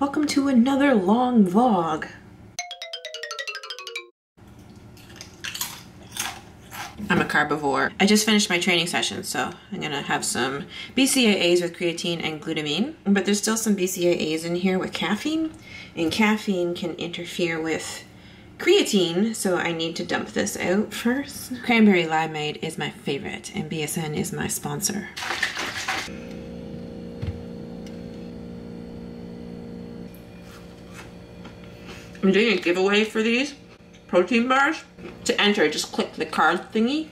Welcome to another long vlog. I'm a carbivore. I just finished my training session, so I'm gonna have some BCAAs with creatine and glutamine, but there's still some BCAAs in here with caffeine, and caffeine can interfere with creatine, so I need to dump this out first. Cranberry limeade is my favorite, and BSN is my sponsor. I'm doing a giveaway for these protein bars. To enter, just click the card thingy.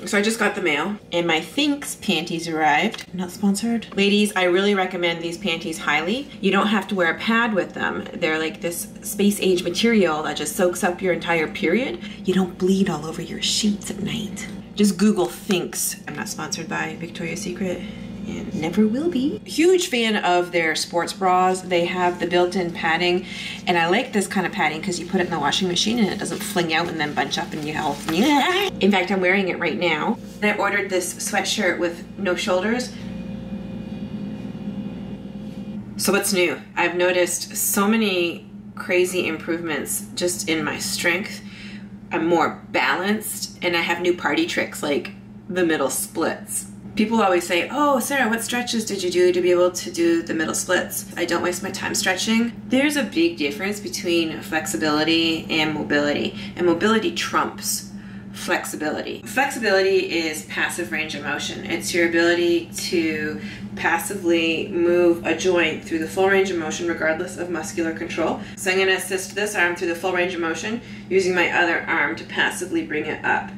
So I just got the mail, and my Thinks panties arrived. Not sponsored. Ladies, I really recommend these panties highly. You don't have to wear a pad with them. They're like this space age material that just soaks up your entire period. You don't bleed all over your sheets at night. Just Google Thinks. I'm not sponsored by Victoria's Secret. And never will be. Huge fan of their sports bras. They have the built-in padding, and I like this kind of padding because you put it in the washing machine and it doesn't fling out and then bunch up and you all. In fact, I'm wearing it right now. I ordered this sweatshirt with no shoulders. So what's new? I've noticed so many crazy improvements just in my strength. I'm more balanced, and I have new party tricks like the middle splits. People always say, oh, Sarah, what stretches did you do to be able to do the middle splits? I don't waste my time stretching. There's a big difference between flexibility and mobility trumps flexibility. Flexibility is passive range of motion. It's your ability to passively move a joint through the full range of motion regardless of muscular control. So I'm going to assist this arm through the full range of motion using my other arm to passively bring it up.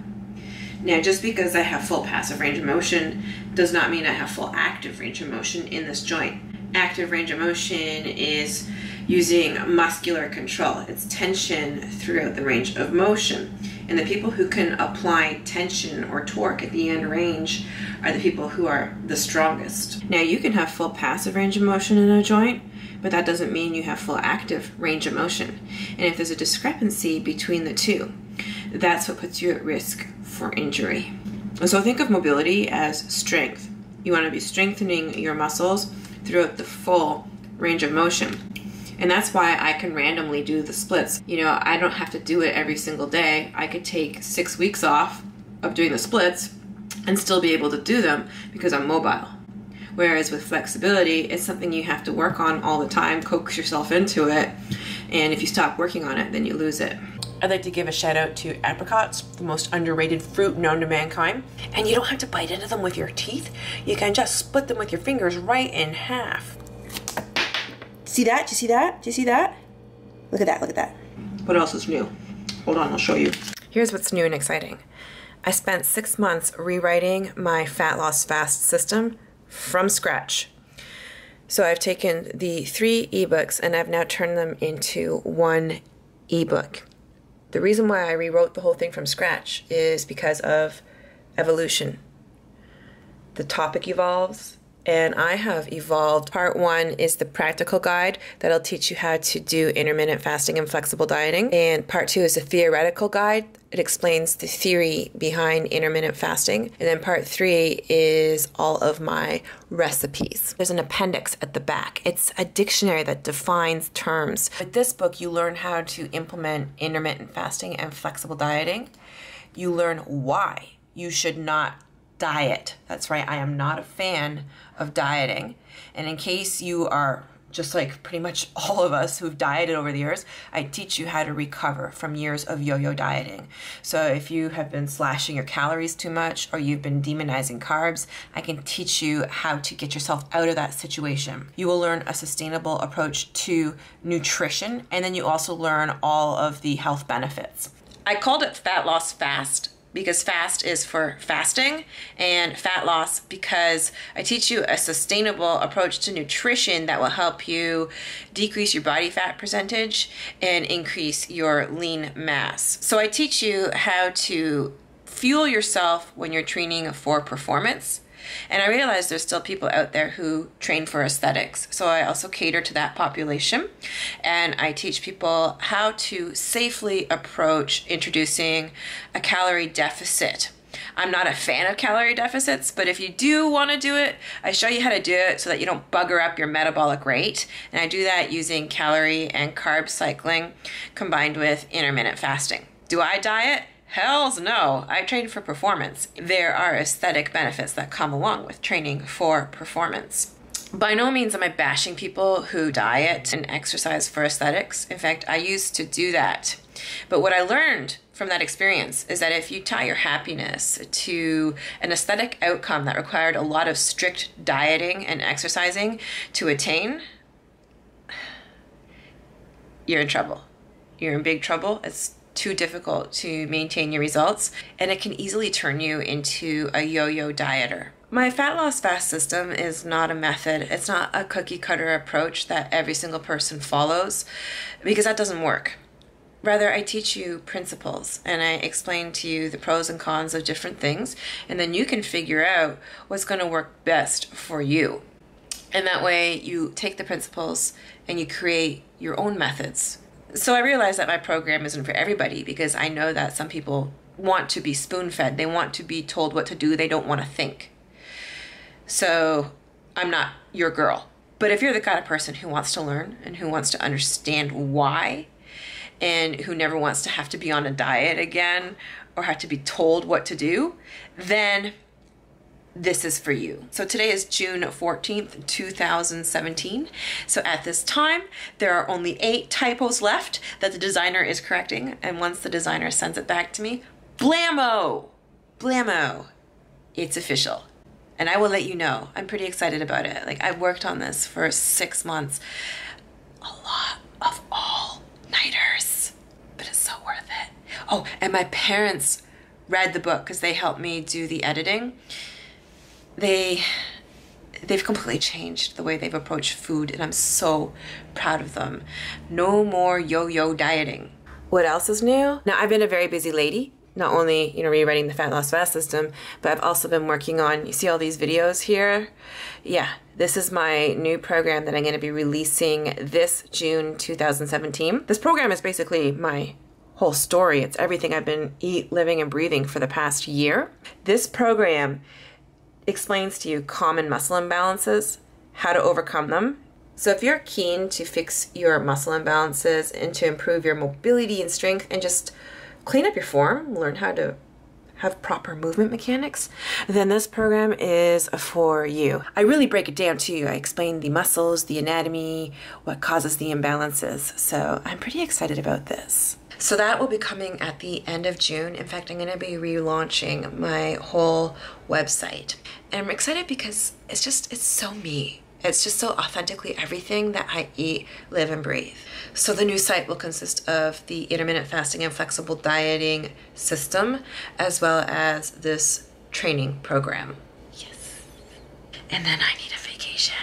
Now, just because I have full passive range of motion does not mean I have full active range of motion in this joint. Active range of motion is using muscular control. It's tension throughout the range of motion. And the people who can apply tension or torque at the end range are the people who are the strongest. Now, you can have full passive range of motion in a joint, but that doesn't mean you have full active range of motion. And if there's a discrepancy between the two, that's what puts you at risk for injury. So think of mobility as strength. You want to be strengthening your muscles throughout the full range of motion. And that's why I can randomly do the splits. You know, I don't have to do it every single day. I could take 6 weeks off of doing the splits and still be able to do them because I'm mobile. Whereas with flexibility, it's something you have to work on all the time, coax yourself into it, and if you stop working on it, then you lose it. I'd like to give a shout out to apricots, the most underrated fruit known to mankind. And you don't have to bite into them with your teeth. You can just split them with your fingers right in half. See that? Do you see that? Do you see that? Look at that, look at that. What else is new? Hold on, I'll show you. Here's what's new and exciting. I spent 6 months rewriting my fat loss fast system from scratch. So I've taken the 3 ebooks and I've now turned them into 1 ebook. The reason why I rewrote the whole thing from scratch is because of evolution. The topic evolves, and I have evolved. Part 1 is the practical guide that'll teach you how to do intermittent fasting and flexible dieting. And part 2 is a theoretical guide. It explains the theory behind intermittent fasting. And then part 3 is all of my recipes. There's an appendix at the back. It's a dictionary that defines terms. With this book, you learn how to implement intermittent fasting and flexible dieting. You learn why you should not diet. That's right, I am not a fan of dieting. And in case you are just like pretty much all of us who've dieted over the years, I teach you how to recover from years of yo-yo dieting. So if you have been slashing your calories too much or you've been demonizing carbs, I can teach you how to get yourself out of that situation. You will learn a sustainable approach to nutrition, and then you also learn all of the health benefits. I called it Fat Loss Fast because fast is for fasting, and fat loss because I teach you a sustainable approach to nutrition that will help you decrease your body fat percentage and increase your lean mass. So I teach you how to fuel yourself when you're training for performance. And I realize there's still people out there who train for aesthetics. So I also cater to that population. And I teach people how to safely approach introducing a calorie deficit. I'm not a fan of calorie deficits, but if you do want to do it, I show you how to do it so that you don't bugger up your metabolic rate. And I do that using calorie and carb cycling combined with intermittent fasting. Do I diet? Hells no. I train for performance. There are aesthetic benefits that come along with training for performance. By no means am I bashing people who diet and exercise for aesthetics. In fact, I used to do that. But what I learned from that experience is that if you tie your happiness to an aesthetic outcome that required a lot of strict dieting and exercising to attain, you're in trouble. You're in big trouble. It's too difficult to maintain your results, and it can easily turn you into a yo-yo dieter. My fat loss fast system is not a method. It's not a cookie cutter approach that every single person follows, because that doesn't work. Rather, I teach you principles and I explain to you the pros and cons of different things, and then you can figure out what's going to work best for you. And that way you take the principles and you create your own methods. So I realize that my program isn't for everybody, because I know that some people want to be spoon-fed. They want to be told what to do. They don't want to think. So I'm not your girl. But if you're the kind of person who wants to learn and who wants to understand why, and who never wants to have to be on a diet again or have to be told what to do, then this is for you. So today is June 14th, 2017. So at this time, there are only 8 typos left that the designer is correcting. And once the designer sends it back to me, blammo, blammo, it's official. And I will let you know. I'm pretty excited about it. Like, I've worked on this for 6 months. A lot of all-nighters, but it's so worth it. Oh, and my parents read the book because they helped me do the editing. They've completely changed the way they've approached food, and I'm so proud of them. No more yo-yo dieting. What else is new? Now, I've been a very busy lady. Not only, rewriting the Fat Loss Fast system, but I've also been working on, you see all these videos here? Yeah, this is my new program that I'm going to be releasing this June 2017. This program is basically my whole story. It's everything I've been living, and breathing for the past year. This program explains to you common muscle imbalances, how to overcome them. So if you're keen to fix your muscle imbalances and to improve your mobility and strength and just clean up your form, learn how to have proper movement mechanics, then this program is for you. I really break it down to you. I explain the muscles, the anatomy, what causes the imbalances. So I'm pretty excited about this. So that will be coming at the end of June. In fact, I'm going to be relaunching my whole website. And I'm excited because it's so me. It's just so authentically everything that I eat, live, and breathe. So the new site will consist of the intermittent fasting and flexible dieting system, as well as this training program. Yes. And then I need a vacation.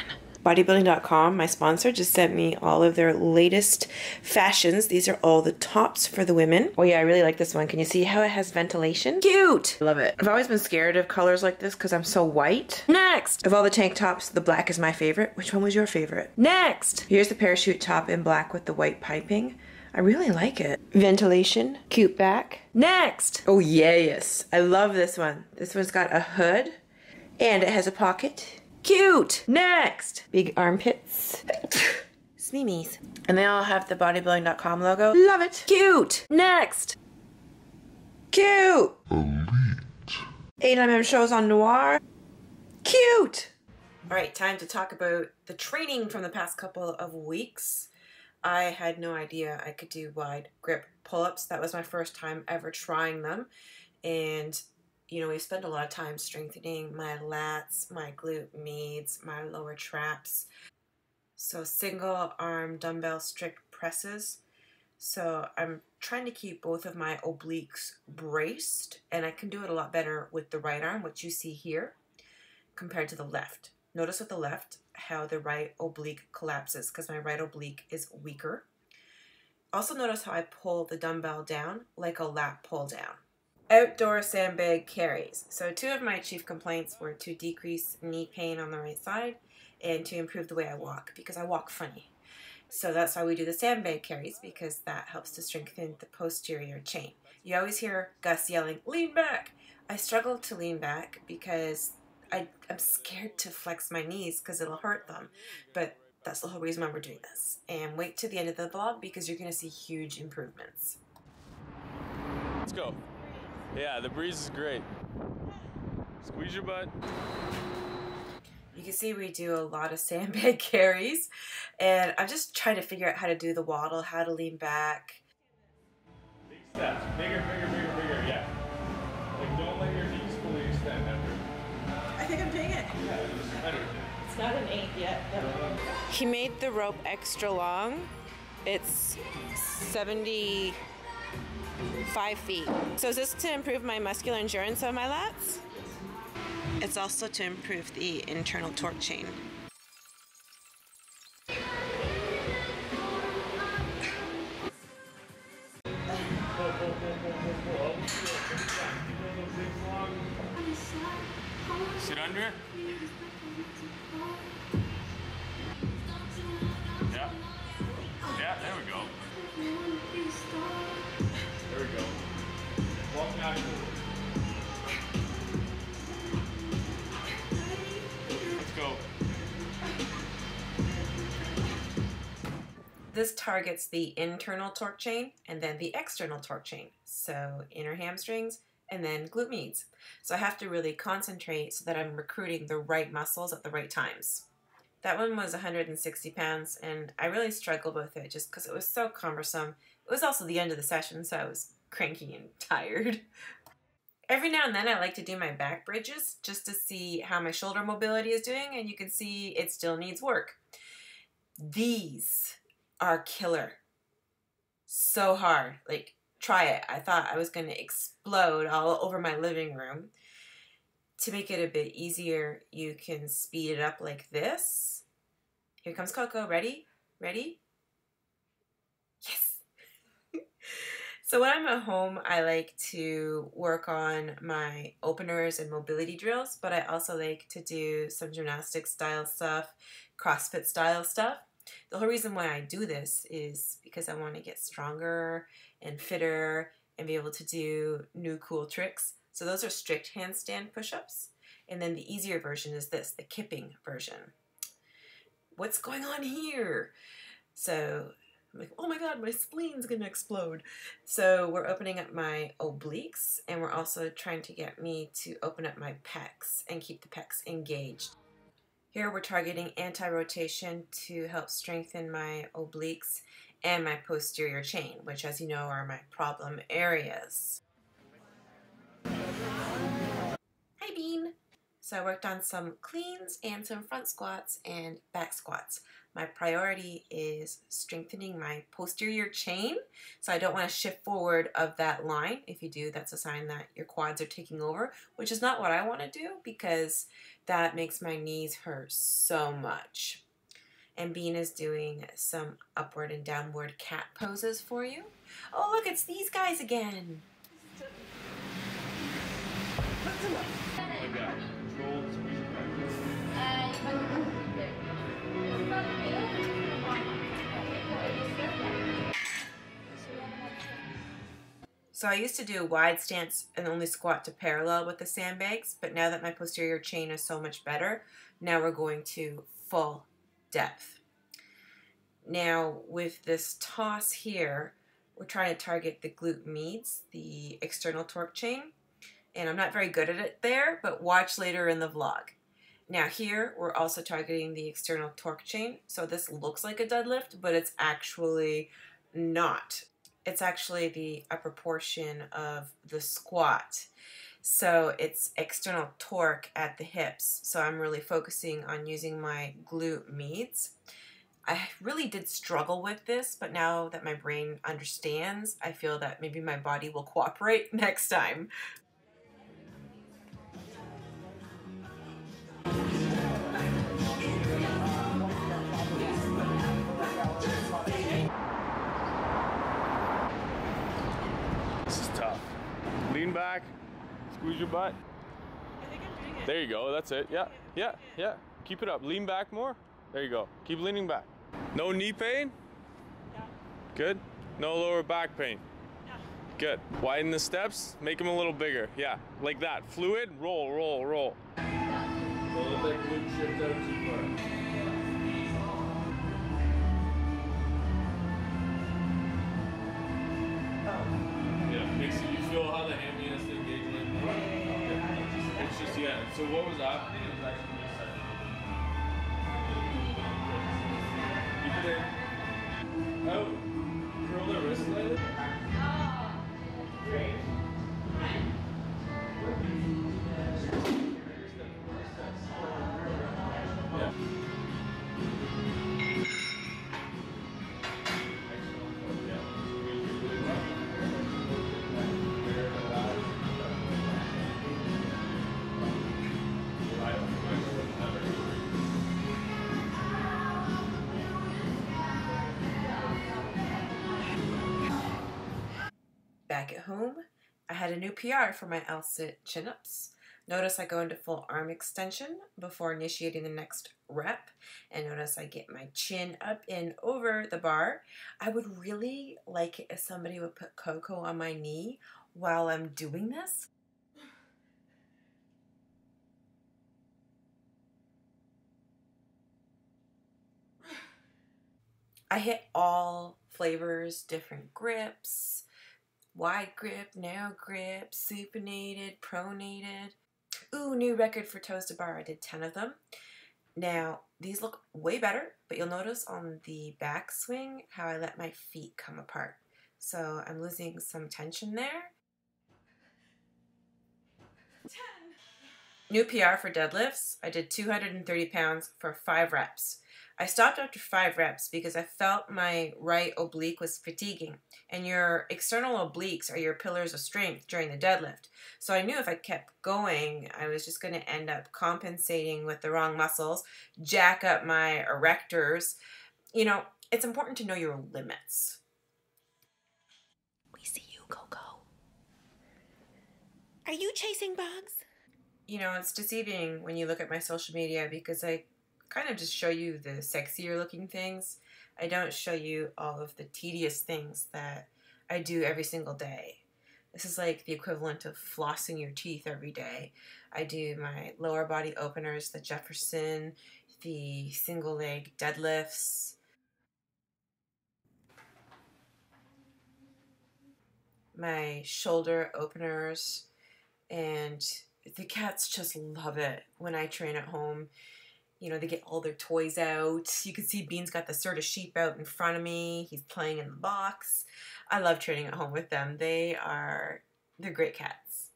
Bodybuilding.com, my sponsor, just sent me all of their latest fashions. These are all the tops for the women. Oh yeah, I really like this one. Can you see how it has ventilation? Cute! Love it. I've always been scared of colors like this because I'm so white. Next! Of all the tank tops, the black is my favorite. Which one was your favorite? Next! Here's the parachute top in black with the white piping. I really like it. Ventilation, cute back. Next! Oh yes, I love this one. This one's got a hood and it has a pocket. Cute! Next! Big armpits. Smeemies. And they all have the bodybuilding.com logo. Love it! Cute! Next! Cute! Elite. 8mm shows on Noir. Cute! Alright, time to talk about the training from the past couple of weeks. I had no idea I could do wide grip pull-ups. That was my first time ever trying them. And we spend a lot of time strengthening my lats, my glute medius, my lower traps. So single arm dumbbell strict presses. So I'm trying to keep both of my obliques braced, and I can do it a lot better with the right arm, which you see here, compared to the left. Notice with the left how the right oblique collapses because my right oblique is weaker. Also notice how I pull the dumbbell down like a lat pull down. Outdoor sandbag carries. So 2 of my chief complaints were to decrease knee pain on the right side and to improve the way I walk, because I walk funny. So that's why we do the sandbag carries, because that helps to strengthen the posterior chain. You always hear Gus yelling, lean back. I struggle to lean back because I'm scared to flex my knees because it'll hurt them. But that's the whole reason why we're doing this. And wait to the end of the vlog because you're going to see huge improvements. Let's go. Yeah, the breeze is great. Squeeze your butt. You can see we do a lot of sandbag carries. And I'm just trying to figure out how to do the waddle, how to lean back. Big steps. Bigger, bigger, bigger, bigger. Yeah. Like, don't let your knees fully extend ever. I think I'm doing it. Yeah, it's better. It's not an 8 yet. He made the rope extra long. It's 75 feet. So is this to improve my muscular endurance of my lats? It's also to improve the internal torque chain. Sit under it. Yeah. Yeah, there we go. There we go. Walk naturally. Let's go. This targets the internal torque chain and then the external torque chain. So inner hamstrings and then glute medius. So I have to really concentrate so that I'm recruiting the right muscles at the right times. That one was 160 pounds and I really struggled with it just because it was so cumbersome. It was also the end of the session, so I was cranky and tired. Every now and then I like to do my back bridges just to see how my shoulder mobility is doing, and you can see it still needs work. These are killer. So hard. Like, try it. I thought I was going to explode all over my living room. To make it a bit easier, you can speed it up like this. Here comes Coco. Ready? Ready? Yes! So when I'm at home, I like to work on my openers and mobility drills, but I also like to do some gymnastic style stuff, CrossFit style stuff. The whole reason why I do this is because I want to get stronger and fitter and be able to do new cool tricks. So those are strict handstand push-ups. And then the easier version is this, the kipping version. What's going on here? So I'm like, oh my God, my spleen's gonna explode. So we're opening up my obliques, and we're also trying to get me to open up my pecs and keep the pecs engaged. Here we're targeting anti-rotation to help strengthen my obliques and my posterior chain, which, as you know, are my problem areas. Hi, Bean. So I worked on some cleans and some front squats and back squats. My priority is strengthening my posterior chain, so I don't want to shift forward of that line. If you do, that's a sign that your quads are taking over, which is not what I want to do because that makes my knees hurt so much. And Bean is doing some upward and downward cat poses for you. Oh, look, it's these guys again. So I used to do a wide stance and only squat to parallel with the sandbags, but now that my posterior chain is so much better, now we're going to full depth. Now with this toss here, we're trying to target the glute medius, the external torque chain, and I'm not very good at it there, but watch later in the vlog. Now here, we're also targeting the external torque chain, so this looks like a deadlift, but it's actually not. It's actually the upper portion of the squat. So it's external torque at the hips. So I'm really focusing on using my glute medius. I really did struggle with this, but now that my brain understands, I feel that maybe my body will cooperate next time. Lean back, squeeze your butt. I think I'm doing it. There you go, that's it. Yeah, yeah, yeah. Keep it up. Lean back more. There you go. Keep leaning back. No knee pain? No. Good. No lower back pain? No. Good. Widen the steps, make them a little bigger. Yeah, like that. Fluid, roll, roll, roll. Don't let that glute shift out too far. Yeah, makes it, you feel how the hand begins to engage a little more? Okay. It's just, yeah. So what was happening? It was actually this side. Keep it in. Out. Curl the wrist slightly. Great. Back at home, I had a new PR for my L-sit chin-ups. Notice I go into full arm extension before initiating the next rep. And notice I get my chin up and over the bar. I would really like it if somebody would put cocoa on my knee while I'm doing this. I hit all flavors, different grips, wide grip, narrow grip, supinated, pronated. Ooh, new record for toes to bar. I did 10 of them. Now, these look way better, but you'll notice on the back swing how I let my feet come apart. So I'm losing some tension there. 10. New PR for deadlifts. I did 230 pounds for 5 reps. I stopped after 5 reps because I felt my right oblique was fatiguing, and your external obliques are your pillars of strength during the deadlift. So I knew if I kept going, I was just going to end up compensating with the wrong muscles, jack up my erectors. You know, it's important to know your limits. We see you, Coco. Are you chasing bugs? You know, it's deceiving when you look at my social media because I kind of just show you the sexier looking things. I don't show you all of the tedious things that I do every single day. This is like the equivalent of flossing your teeth every day. I do my lower body openers, the Jefferson, the single leg deadlifts, my shoulder openers, and the cats just love it when I train at home. You know, they get all their toys out. You can see Bean's got the sort of sheep out in front of me. He's playing in the box. I love training at home with them. They're great cats.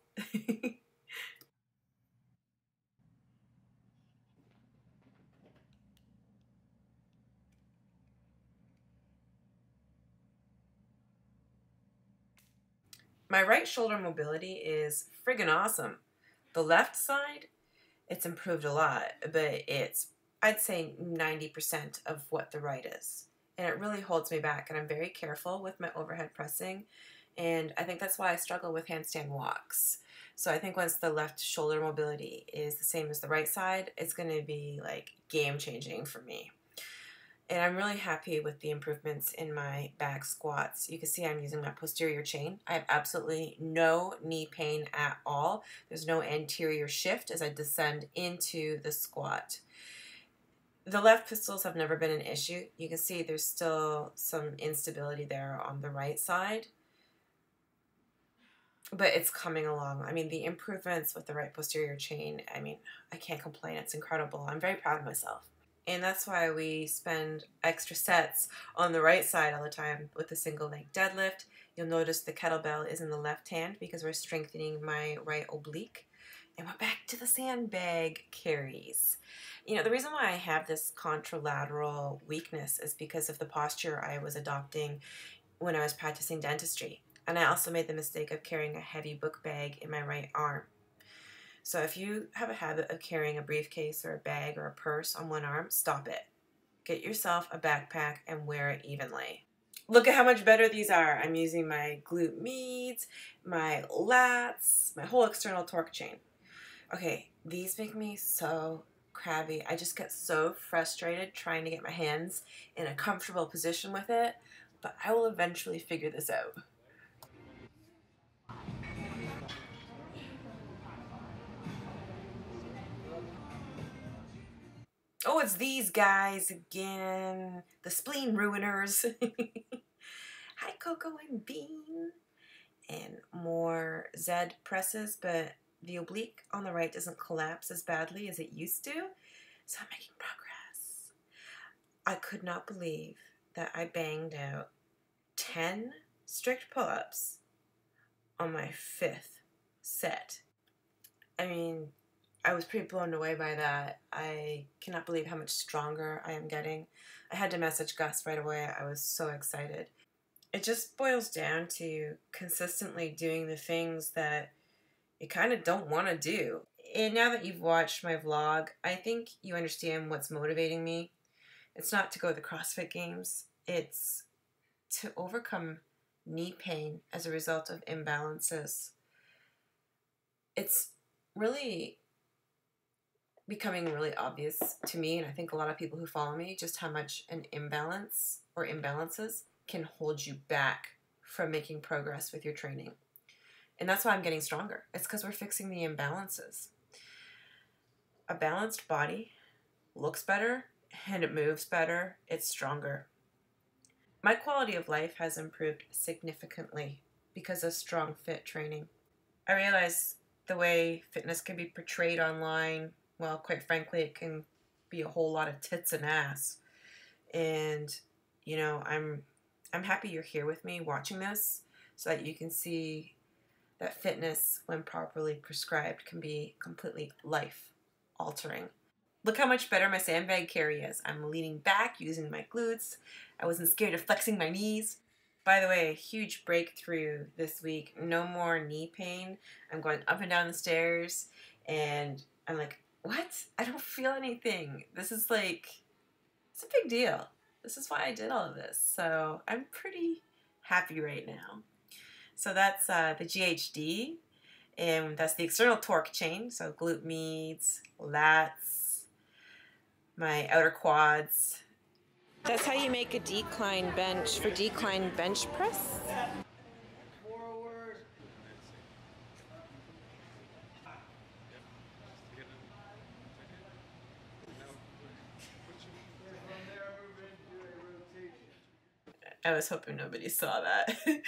My right shoulder mobility is friggin' awesome. The left side, it's improved a lot, but it's, I'd say, 90% of what the right is. And it really holds me back, and I'm very careful with my overhead pressing, and I think that's why I struggle with handstand walks. So I think once the left shoulder mobility is the same as the right side, it's going to be like game-changing for me. And I'm really happy with the improvements in my back squats. You can see I'm using my posterior chain. I have absolutely no knee pain at all. There's no anterior shift as I descend into the squat. The left pistols have never been an issue. You can see there's still some instability there on the right side, but it's coming along. I mean, the improvements with the right posterior chain, I mean, I can't complain. It's incredible. I'm very proud of myself. And that's why we spend extra sets on the right side all the time with the single leg deadlift. You'll notice the kettlebell is in the left hand because we're strengthening my right oblique. And we're back to the sandbag carries. You know, the reason why I have this contralateral weakness is because of the posture I was adopting when I was practicing dentistry. And I also made the mistake of carrying a heavy book bag in my right arm. So if you have a habit of carrying a briefcase or a bag or a purse on one arm, stop it. Get yourself a backpack and wear it evenly. Look at how much better these are. I'm using my glute meads, my lats, my whole external torque chain. Okay, these make me so crabby. I just get so frustrated trying to get my hands in a comfortable position with it, but I will eventually figure this out. Oh, it's these guys again. The spleen ruiners. Hi, Coco and Bean. And more Z presses, but the oblique on the right doesn't collapse as badly as it used to. So I'm making progress. I could not believe that I banged out 10 strict pull-ups on my 5th set. I mean, I was pretty blown away by that. I cannot believe how much stronger I am getting. I had to message Gus right away. I was so excited. It just boils down to consistently doing the things that you kind of don't want to do. And now that you've watched my vlog, I think you understand what's motivating me. It's not to go to the CrossFit Games. It's to overcome knee pain as a result of imbalances. It's really becoming really obvious to me, and I think a lot of people who follow me, just how much an imbalance or imbalances can hold you back from making progress with your training. And that's why I'm getting stronger. It's because we're fixing the imbalances. A balanced body looks better and it moves better. It's stronger. My quality of life has improved significantly because of strong fit training. I realize the way fitness can be portrayed online, well, quite frankly, it can be a whole lot of tits and ass. And, you know, I'm happy you're here with me watching this so that you can see that fitness, when properly prescribed, can be completely life-altering. Look how much better my sandbag carry is. I'm leaning back using my glutes. I wasn't scared of flexing my knees. By the way, a huge breakthrough this week. No more knee pain. I'm going up and down the stairs and I'm like, what? I don't feel anything. This is like, it's a big deal. This is why I did all of this. So I'm pretty happy right now. So that's the GHD, and that's the external torque chain. So glute meads, lats, my outer quads. That's how you make a decline bench for decline bench press. I was hoping nobody saw that.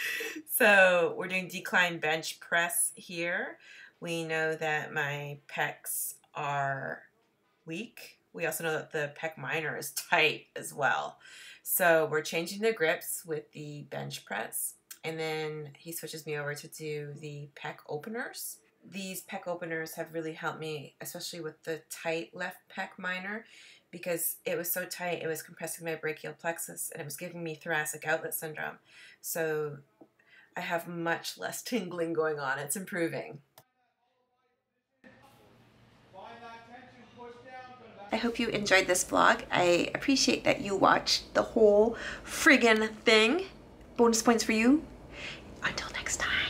So we're doing decline bench press here. We know that my pecs are weak. We also know that the pec minor is tight as well. So we're changing the grips with the bench press. And then he switches me over to do the pec openers. These pec openers have really helped me, especially with the tight left pec minor, because it was so tight, it was compressing my brachial plexus and it was giving me thoracic outlet syndrome. So I have much less tingling going on. It's improving. I hope you enjoyed this vlog. I appreciate that you watched the whole friggin' thing. Bonus points for you. Until next time.